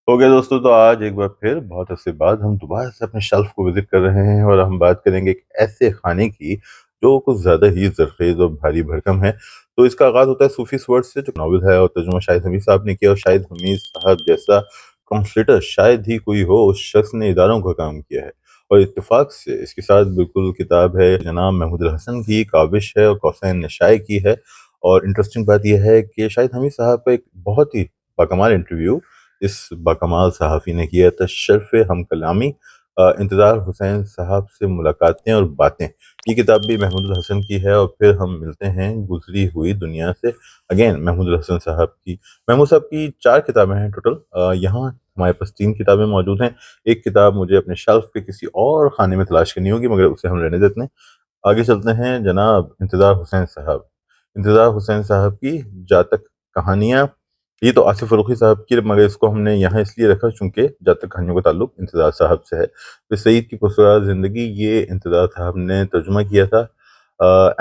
हो गया दोस्तों। तो आज एक बार फिर बहुत अरसे बाद हम दोबारा से अपने शेल्फ को विजिट कर रहे हैं और हम बात करेंगे एक ऐसे खाने की जो कुछ ज़्यादा ही ज़रख़ेज़ और भारी भरकम है। तो इसका आगाज़ होता है सूफ़ी वर्ड से, जो नॉवल है और तर्जुमा शाहिद हमीद साहब ने किया, और शाहिद हमीद साहब जैसा ट्रांसलेटर शायद ही कोई हो उस शख्स ने इदारों का काम किया है। और इत्तेफ़ाक से इसके साथ बिल्कुल किताब है जनाब महमूद अल हसन की, काबिश है और कौसैन नशाई की है। और इंटरेस्टिंग बात यह है कि शाहिद हमीद साहब का एक बहुत ही बाकमाल इंटरव्यू इस बाकमाल सहाफ़ी ने किया था, शर्फ़ हम कलामी, इंतज़ार हुसैन साहब से मुलाकातें और बातें। ये किताब भी महमूद अल हसन की है। और फिर हम मिलते हैं गुज़री हुई दुनिया से, अगेन महमूद अल हसन साहब की। महमूद साहब की 4 किताबें हैं टोटल। यहाँ हमारे पास 3 किताबें मौजूद हैं। एक किताब मुझे अपने शेल्फ़ पे किसी और ख़ाने में तलाश करनी होगी, मगर उसे हम रहने देते हैं। आगे चलते हैं जनाब इंतज़ार हुसैन साहब। इंतज़ार हुसैन साहब की जातक कहानियाँ, ये तो आसिफ़ फ़र्रुख़ी साहब की, मगर इसको हमने यहाँ इसलिए रखा चूँकि जातक कहानियों का ताल्लुक इंतज़ार साहब से है। फिर सईद की पुरसरार ज़िंदगी, ये इंतज़ार साहब ने तर्जुमा किया था।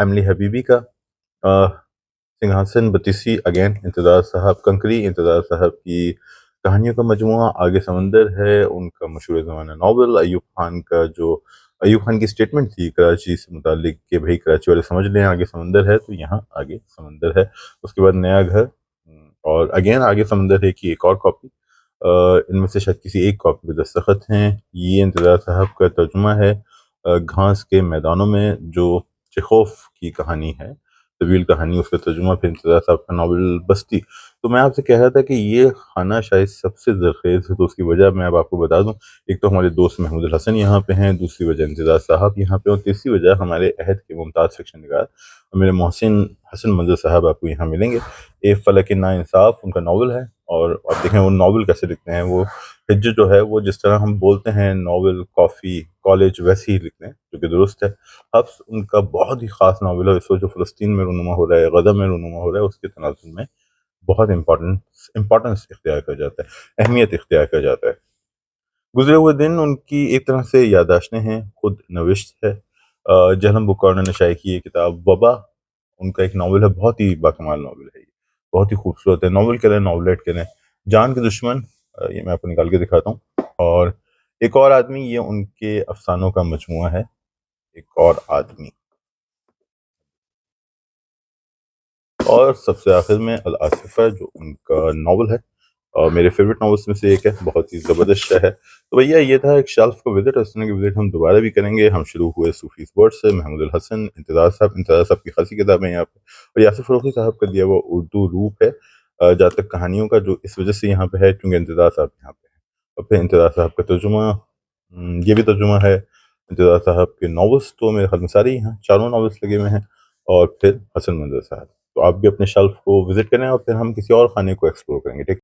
एमिली हबीबी का सिंहासन बत्तीसी, अगेन इंतज़ार साहब। कंकरी, इंतज़ार साहब की कहानियों का मजमूआ। आगे समंदर है उनका मशहूर ज़माना नॉवल। अयूब खान की स्टेटमेंट थी कराची से मुताल्लिक कि भाई कराची वाले समझ लें आगे समंदर है, तो यहाँ आगे समंदर है। उसके बाद नया घर, और अगेन आगे समंदर है की एक और कॉपी। इनमें से शायद किसी एक कॉपी पे दस्तखत हैं। ये इंतज़ार साहब का तर्जुमा है घास के मैदानों में, जो चेखोव की कहानी है, तवील कहानी, उसका तर्जुमा फिर इंतज़ार साहब का नावल बस्ती। तो मैं आपसे कह रहा था कि ये खाना शायद सबसे ज़रख़ेज़ है, तो उसकी वजह मैं अब आपको बता दूं। एक तो हमारे दोस्त महमूद अल हसन यहाँ पे हैं, दूसरी वजह इंतज़ार साहब यहाँ पे, और तीसरी वजह हमारे अहद के मुमताज़ फ़िक्शन निगार मेरे मोहसिन हसन मंज़र साहब आपको यहाँ मिलेंगे। ए फ़लक नाइंसाफ़ उनका नावल है। और आप देखें वो नावल कैसे लिखते हैं, वो हिज्ज जो है वो जिस तरह हम बोलते हैं नावल, कॉफ़ी, कॉलेज, वैसे ही लिखते हैं, जो कि दुरुस्त है। हफ्स उनका बहुत ही ख़ास नावल है। इस वक्त जो फ़लस्तीन में रूनुमा हो रहा है, गज़ा में रूनुमा हो रहा है, उसके तनाज़ुर में बहुत इम्पोर्टेंस इख्तियार कर जाता है, अहमियत इख्तियार कर जाता है। गुज़रे हुए दिन उनकी एक तरह से याददाश्तें हैं, खुद नविश्त है। जहलम बुकरौन नशाई की ये किताब। वबा उनका एक नावल है, बहुत ही बाकमाल नावल है ये, बहुत ही खूबसूरत है। नावल करें, नावलेट करें। जान के दुश्मन, ये मैं आपको निकाल के दिखाता हूँ। और एक और आदमी, ये उनके अफ़सानों का मजमूआ है, एक और आदमी। और सबसे आखिर में अल आसिफ़ा, जो उनका नावल है और मेरे फेवरेट नॉवेल्स में से एक है, बहुत ही ज़बरदस्त शय है। तो भैया ये था एक शेल्फ का विजिट, इस तरह की विजिट हम दोबारा भी करेंगे। हम शुरू हुए सूफीज़ वर्ड से, महमूद अल हसन, इंतज़ार साहब की खासी किताबें हैं यहाँ पे, और यासिर फ़र्रुख़ी साहब का दिया हुआ उर्दू रूप है जहाँ तक कहानियों का, जो इस वजह से यहाँ पे है क्योंकि इंतज़ार साहब यहाँ पे है। और फिर इंतज़ार साहब का तर्जुमा, ये भी तर्जुमा है। इंतज़ार साहब के नॉवेल्स तो मेरे ख्याल में सारे ही हैं, चारों नॉवेल्स लगे हुए हैं। और फिर हसन मंज़र साहब। तो आप भी अपने शेल्फ को विजिट करें और फिर हम किसी और खाने को एक्सप्लोर करेंगे, ठीक है?